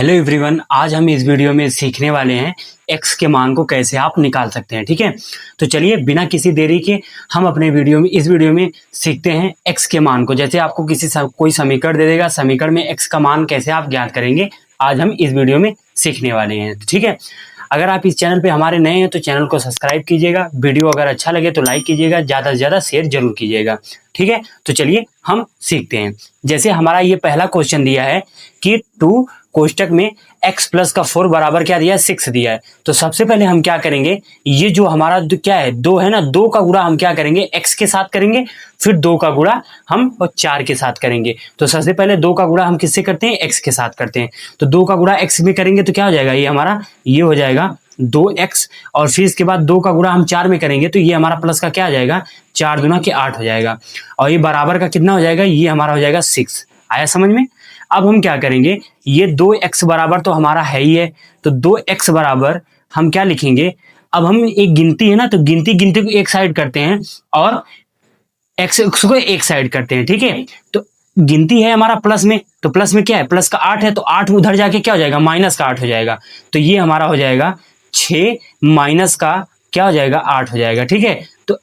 Hello everyone, आज हम इस वीडियो में सीखने वाले हैं x के मान को कैसे आप निकाल सकते हैं। ठीक है, तो चलिए बिना किसी देरी के हम अपने इस वीडियो में सीखते हैं x के मान को। जैसे आपको कोई समीकरण दे देगा, समीकरण में x का मान कैसे आप ज्ञात करेंगे, आज हम इस वीडियो में सीखने वाले हैं। ठीक है, अगर आप इस चैनल पे हमारे नए हैं तो चैनल को सब्सक्राइब कीजिएगा। वीडियो अगर अच्छा लगे तो लाइक कीजिएगा, ज़्यादा से ज़्यादा शेयर जरूर कीजिएगा। ठीक है, तो चलिए हम सीखते हैं। जैसे हमारा ये पहला क्वेश्चन दिया है कि 2 कोष्टक में x प्लस का 4 बराबर क्या दिया है, 6 दिया है। तो सबसे पहले हम क्या करेंगे, ये जो हमारा क्या है 2 है ना, 2 का गुणा हम क्या करेंगे x के साथ करेंगे, फिर 2 का गुणा हम 4 के साथ करेंगे। तो सबसे पहले 2 का गुणा हम किससे करते हैं, x के साथ करते हैं। तो 2 का गुणा x में करेंगे तो क्या हो जाएगा, ये हमारा ये हो जाएगा 2x, और फिर इसके बाद 2 का गुणा हम 4 में करेंगे तो ये हमारा प्लस का क्या आ जाएगा, 4 दूना के 8 हो जाएगा, और ये बराबर का कितना हो जाएगा, ये हमारा हो जाएगा 6। आया समझ में। अब हम क्या करेंगे, ये 2x बराबर तो हमारा है ही है, तो 2x बराबर हम क्या लिखेंगे, अब हम एक गिनती है ना, तो गिनती को एक साइड करते हैं और x को एक साइड करते हैं। ठीक है, तो गिनती है हमारा प्लस में, तो प्लस में क्या है, प्लस का 8 है, तो 8 उधर जाके क्या हो जाएगा, माइनस का 8 हो जाएगा। तो ये हमारा हो जाएगा 6 माइनस का क्या हो जाएगा, 8 हो जाएगा। ठीक है, तो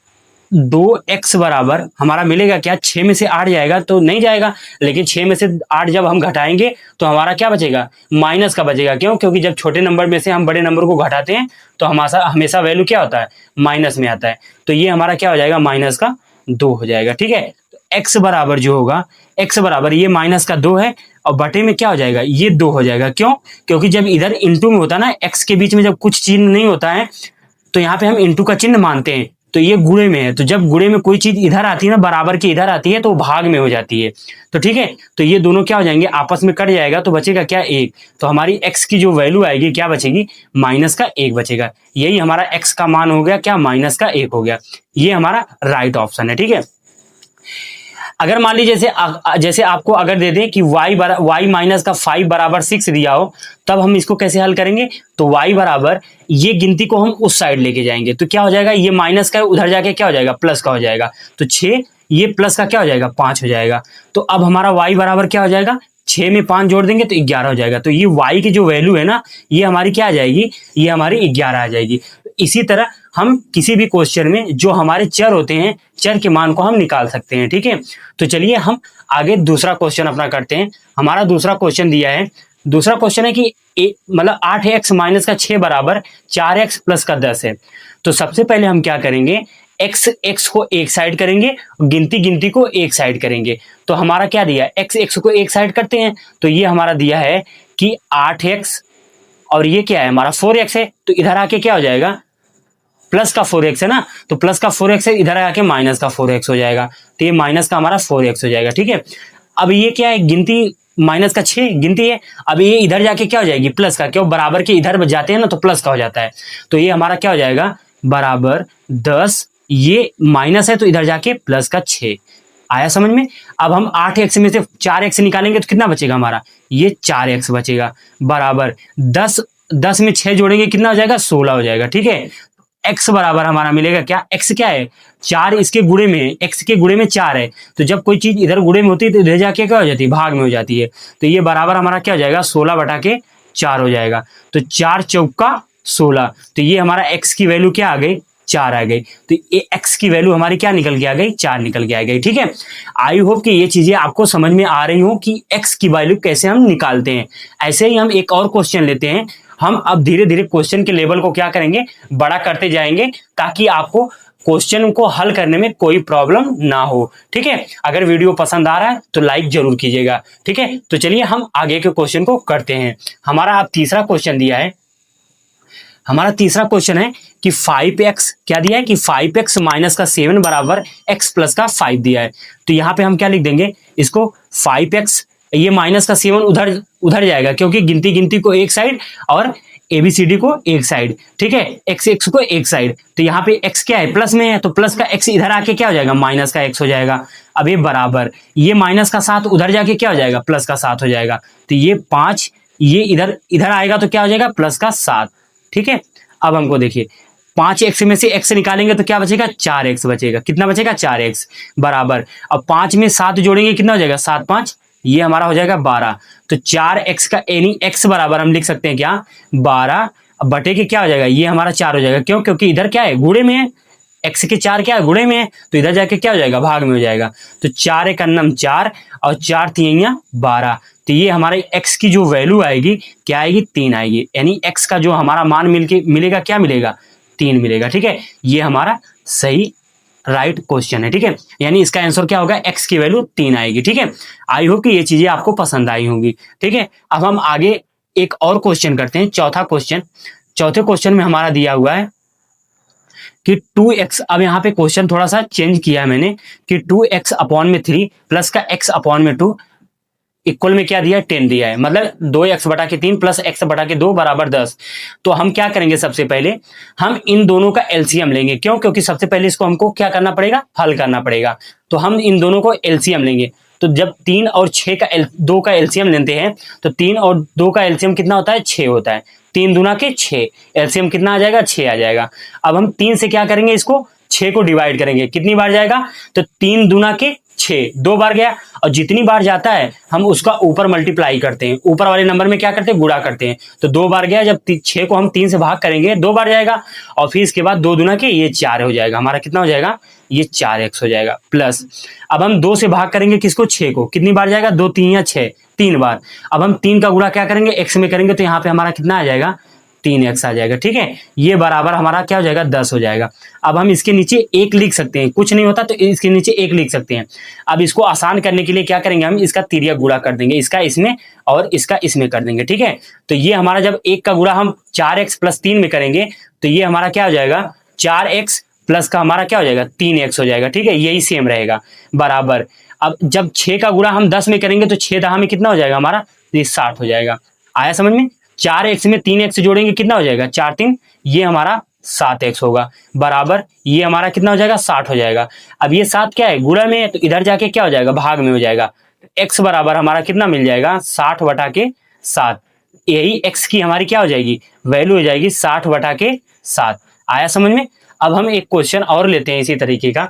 2x बराबर हमारा मिलेगा क्या, 6 में से 8 जाएगा तो नहीं जाएगा, लेकिन 6 में से 8 जब हम घटाएंगे तो हमारा क्या बचेगा, माइनस का बचेगा। क्यों, क्योंकि जब छोटे नंबर में से हम बड़े नंबर को घटाते हैं तो हमेशा वैल्यू क्या होता है, माइनस में आता है। तो ये हमारा क्या हो जाएगा, माइनस का 2 हो जाएगा। ठीक है, तो x बराबर जो होगा, x बराबर ये माइनस का 2 है और बटे में क्या हो जाएगा, ये 2 हो जाएगा। क्यों, क्योंकि जब इधर इंटू में होता है ना, x के बीच में जब कुछ चिन्ह नहीं होता है तो यहाँ पे हम इंटू का चिन्ह मानते हैं, तो ये गुणे में है। तो जब गुणे में कोई चीज इधर आती है ना, बराबर की इधर आती है, तो भाग में हो जाती है। तो ठीक है, तो ये दोनों क्या हो जाएंगे, आपस में कट जाएगा, तो बचेगा क्या, 1। तो हमारी x की जो वैल्यू आएगी क्या बचेगी, माइनस का 1 बचेगा। यही हमारा x का मान हो गया क्या, माइनस का 1 हो गया। ये हमारा राइट ऑप्शन है। ठीक है, अगर मान लीजिए जैसे आपको अगर दे दें कि y माइनस का 5 बराबर 6 दिया हो, तब हम इसको कैसे हल करेंगे, तो y बराबर ये गिनती को हम उस साइड लेके जाएंगे, तो क्या हो जाएगा, ये माइनस का उधर जाके क्या हो जाएगा, प्लस का हो जाएगा। तो 6, ये प्लस का क्या हो जाएगा, 5 हो जाएगा। तो अब हमारा y बराबर क्या हो जाएगा, 6 में 5 जोड़ देंगे तो 11 हो जाएगा। तो ये y की जो वैल्यू है ना, ये हमारी क्या आ जाएगी, ये हमारी 11 आ जाएगी। इसी तरह हम किसी भी क्वेश्चन में जो हमारे चर होते हैं, चर के मान को हम निकाल सकते हैं। ठीक है, तो चलिए हम आगे दूसरा क्वेश्चन अपना करते हैं। हमारा दूसरा क्वेश्चन दिया है, दूसरा क्वेश्चन है कि मतलब 8x माइनस का 6 बराबर 4x प्लस का 10 है। तो सबसे पहले हम क्या करेंगे, x को एक साइड करेंगे, गिनती को एक साइड करेंगे। तो हमारा क्या दिया है, x को एक साइड करते हैं, तो ये हमारा दिया है कि 8x और ये क्या है हमारा 4x है, तो इधर आके क्या हो जाएगा, प्लस का 4x है ना, तो प्लस का 4x है, इधर आके माइनस का 4x हो जाएगा। तो ये माइनस का हमारा 4x हो जाएगा। ठीक है, अब ये क्या है, गिनती माइनस का 6 गिनती है, अब ये इधर जाके क्या हो जाएगी, प्लस का, क्यों बराबर के इधर जाते हैं ना तो प्लस का हो जाता है। तो ये हमारा क्या हो जाएगा, बराबर 10, ये माइनस है तो इधर जाके प्लस का 6। आया समझ में। अब हम 8x में से 4x निकालेंगे तो कितना बचेगा हमारा, ये 4x बचेगा, बराबर 10 में 6 जोड़ेंगे कितना हो जाएगा, 16 हो जाएगा। ठीक है, x बराबर हमारा मिलेगा क्या, x क्या है, 4 इसके गुणे में, x के गुणे में 4 है, तो जब कोई चीज इधर गुणे में होती है तो इधर जाके क्या हो जाती है, भाग में हो जाती है। तो ये बराबर हमारा क्या हो जाएगा, 16 बटा के 4 हो जाएगा। तो 4 चौका 16, तो ये हमारा x की वैल्यू क्या आ गई, 4 आ गई। तो ये x की वैल्यू हमारी क्या निकल के आ गई, 4 निकल के आ गई। ठीक है, आई होप कि ये चीजें आपको समझ में आ रही हो कि x की वैल्यू कैसे हम निकालते हैं। ऐसे ही हम एक और क्वेश्चन लेते हैं। हम अब धीरे धीरे क्वेश्चन के लेवल को क्या करेंगे, बड़ा करते जाएंगे, ताकि आपको क्वेश्चन को हल करने में कोई प्रॉब्लम ना हो। ठीक है, अगर वीडियो पसंद आ रहा है तो लाइक जरूर कीजिएगा। ठीक है, तो चलिए हम आगे के क्वेश्चन को करते हैं। हमारा अब तीसरा क्वेश्चन दिया है, हमारा तीसरा क्वेश्चन है कि 5x क्या दिया है, कि 5x माइनस का 7 बराबर x प्लस का 5 दिया है। तो यहाँ पे हम क्या लिख देंगे, इसको 5x, ये माइनस का 7 उधर जाएगा, क्योंकि गिनती को एक साइड और ABCD को एक साइड। ठीक है, x को एक साइड, तो यहाँ पे x क्या है, प्लस में है, तो प्लस का x इधर आके क्या हो जाएगा, माइनस का x हो जाएगा। अब ये बराबर, ये माइनस का 7 उधर जाके क्या हो जाएगा, प्लस का 7 हो जाएगा। तो ये 5, ये इधर आएगा तो क्या हो जाएगा, प्लस का 7। ठीक है, अब हमको देखिए 5x में से x निकालेंगे तो क्या बचेगा, 4x बचेगा। कितना बचेगा, 4x, बराबर अब 5 में 7 जोड़ेंगे कितना हो जाएगा, 7 5 ये हमारा हो जाएगा 12। तो 4x का यानी x बराबर हम लिख सकते हैं क्या 12 बटे के क्या हो जाएगा ये हमारा 4 हो जाएगा। क्यों? क्योंकि इधर क्या है गुणे में है, x के 4 क्या है गुणे में है, तो इधर जाके क्या हो जाएगा भाग में हो जाएगा। तो 4 एक अन्नम 4 और 4 3 12। तो ये हमारे x की जो वैल्यू आएगी क्या आएगी 3 आएगी, यानी x का जो हमारा मान मिलेगा क्या मिलेगा 3 मिलेगा। ठीक है, ये हमारा सही राइट क्वेश्चन है। ठीक है, यानी इसका आंसर क्या होगा x की वैल्यू 3 आएगी। ठीक है, आई होप कि ये चीजें आपको पसंद आई होंगी। ठीक है, अब हम आगे एक और क्वेश्चन करते हैं, चौथा क्वेश्चन। चौथे क्वेश्चन में हमारा दिया हुआ है कि 2x, अब यहाँ पे क्वेश्चन थोड़ा सा चेंज किया है मैंने कि 2x अपॉन में 3 प्लस का x अपॉन में 2 इक्वल में क्या दिया है 10 दिया है, मतलब 2x बटा के 3 प्लस x बटा के 2 बराबर 10। तो हम क्या करेंगे, सबसे पहले हम इन दोनों का एलसीएम लेंगे। क्यों? क्योंकि सबसे पहले इसको हमको क्या करना पड़ेगा, हल करना पड़ेगा। तो हम इन दोनों को एलसीएम लेंगे। तो जब 3 और 6 का 2 का एलसीएम लेते हैं तो 3 और 2 का एलसीएम कितना होता है 6 होता है। 3 दूना के 6, एलसीएम कितना आ जाएगा 6 आ जाएगा। अब हम 3 से क्या करेंगे, इसको 6 को डिवाइड करेंगे। कितनी बार जाएगा, तो 3 दूना के 6 2 बार गया, और जितनी बार जाता है हम उसका ऊपर मल्टीप्लाई करते हैं, ऊपर वाले नंबर में क्या करते हैं गुणा करते हैं। तो 2 बार गया, जब 6 को हम 3 से भाग करेंगे 2 बार जाएगा, और फिर इसके बाद 2 दूना के ये 4 हो जाएगा, हमारा कितना हो जाएगा ये 4x हो जाएगा। प्लस अब हम 2 से भाग करेंगे किसको 6 को, कितनी बार जाएगा 2 3 6 3 बार। अब हम 3 का गुणा क्या करेंगे x में करेंगे, तो यहाँ पे हमारा कितना आ जाएगा 3x आ जाएगा। ठीक है, ये बराबर हमारा क्या हो जाएगा 10 हो जाएगा। अब हम इसके नीचे 1 लिख सकते हैं, कुछ नहीं होता तो इसके नीचे 1 लिख सकते हैं। अब इसको आसान करने के लिए क्या करेंगे, हम इसका तिर्यक गुणा कर देंगे, इसका इसमें और इसका इसमें कर देंगे। ठीक है, तो ये हमारा जब 1 का गुणा हम 4x प्लस 3 में करेंगे तो ये हमारा क्या हो जाएगा 4x प्लस का हमारा क्या हो जाएगा 3x हो जाएगा। ठीक है, यही सेम रहेगा बराबर। अब जब 6 का गुणा हम 10 में करेंगे तो 6 दहा में कितना हो जाएगा हमारा 60 हो जाएगा। आया समझ में? 4x में 3x जोड़ेंगे कितना हो जाएगा 4 3, ये हमारा 7x होगा बराबर, ये हमारा कितना हो जाएगा 60 हो जाएगा। अब ये 7 क्या है गुणा में है, तो इधर जाके क्या हो जाएगा भाग में हो जाएगा। x बराबर हमारा कितना मिल जाएगा 60 बटा के 7, यही x की हमारी क्या हो जाएगी वैल्यू हो जाएगी 60 बटा के 7। आया समझ में? अब हम एक क्वेश्चन और लेते हैं इसी तरीके का,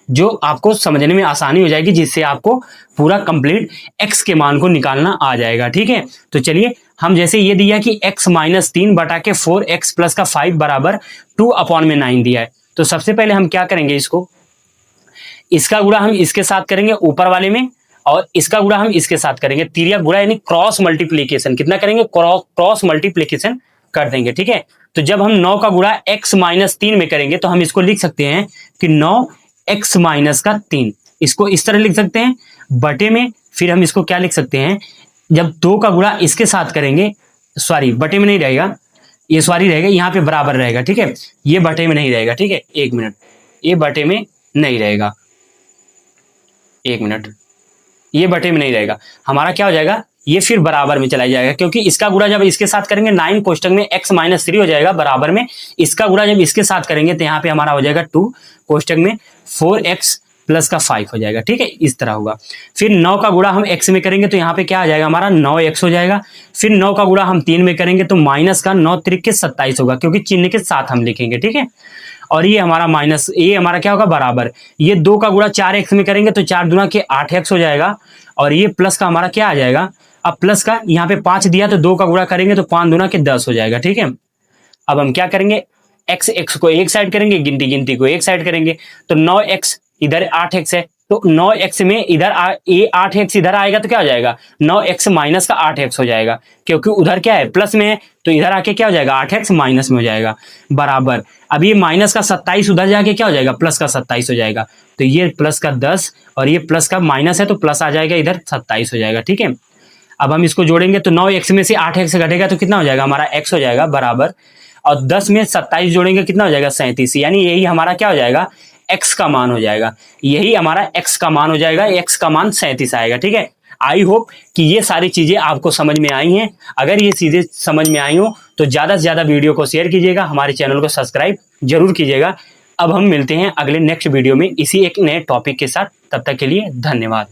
जो आपको समझने में आसानी हो जाएगी, जिससे आपको पूरा कंप्लीट x के मान को निकालना आ जाएगा। ठीक है, तो चलिए हम जैसे ये दिया कि x माइनस 3 बटा के 4x प्लस का 5 बराबर 2 अपॉन में 9 दिया है। तो सबसे पहले हम क्या करेंगे, इसका गुणा हम इसके साथ करेंगे ऊपर वाले में, और इसका गुणा हम इसके साथ करेंगे। तिर्यक गुणा यानी क्रॉस मल्टीप्लीकेशन, कितना करेंगे क्रॉस मल्टीप्लीकेशन कर देंगे। ठीक है, तो जब हम 9 का गुणा x माइनस 3 में करेंगे तो हम इसको लिख सकते हैं कि 9x माइनस का 3, इसको इस तरह लिख सकते हैं बटे में। फिर हम इसको क्या लिख सकते हैं, जब 2 का गुणा इसके साथ करेंगे, सॉरी बटे में नहीं रहेगा, ये सॉरी रहेगा यहाँ पे बराबर रहेगा। ठीक है, ये बटे में नहीं रहेगा। ठीक है, 1 मिनट, ये बटे में नहीं रहेगा, 1 मिनट, ये बटे में नहीं रहेगा, हमारा क्या हो जाएगा ये फिर बराबर में चला जाएगा, क्योंकि इसका गुणा जब इसके साथ करेंगे 9 कोष्टक में x माइनस 3 हो जाएगा बराबर में, इसका गुणा जब इसके साथ करेंगे तो यहाँ पे हमारा हो जाएगा 2 कोष्टक में 4x प्लस का 5 हो जाएगा। ठीक है, इस तरह होगा। फिर 9 का गुणा हम x में करेंगे तो यहाँ पे क्या आ जाएगा हमारा 9x हो जाएगा। फिर 9 का गुणा हम 3 में करेंगे तो माइनस का 9 त्रिक के 27 होगा, क्योंकि चिन्ह के साथ हम लिखेंगे। ठीक है, और ये हमारा माइनस, ये हमारा क्या होगा बराबर, ये 2 का गुणा 4x में करेंगे तो 4 दूना के 8x हो जाएगा, और ये प्लस का हमारा क्या आ जाएगा, अब प्लस का यहाँ पे 5 दिया तो 2 का गुणा करेंगे तो 5 दूना के 10 हो जाएगा। ठीक है, अब हम क्या करेंगे x को एक साइड करेंगे, गिनती को एक साइड करेंगे, तो 9x इधर 8x है, तो 9x में इधर 8x इधर आएगा तो क्या हो जाएगा 9x माइनस का 8x हो जाएगा, क्योंकि उधर क्या है प्लस में है, तो इधर आके क्या हो जाएगा 8x माइनस में हो जाएगा बराबर। अब ये माइनस का 27 उधर जाके क्या हो जाएगा प्लस का 27 हो जाएगा, तो ये प्लस का 10 और ये प्लस का माइनस है तो प्लस आ जाएगा, इधर 27 हो जाएगा। ठीक है, अब हम इसको जोड़ेंगे तो 9x में से 8x घटेगा तो कितना हो जाएगा हमारा x हो जाएगा बराबर, और 10 में 27 जोड़ेंगे कितना हो जाएगा 37, यानी यही हमारा क्या हो जाएगा x का मान हो जाएगा, यही हमारा x का मान हो जाएगा, x का मान 37 आएगा। ठीक है, आई होप कि ये सारी चीजें आपको समझ में आई हैं। अगर ये चीजें समझ में आई हो तो ज्यादा से ज्यादा वीडियो को शेयर कीजिएगा, हमारे चैनल को सब्सक्राइब जरूर कीजिएगा। अब हम मिलते हैं अगले नेक्स्ट वीडियो में इसी एक नए टॉपिक के साथ, तब तक के लिए धन्यवाद।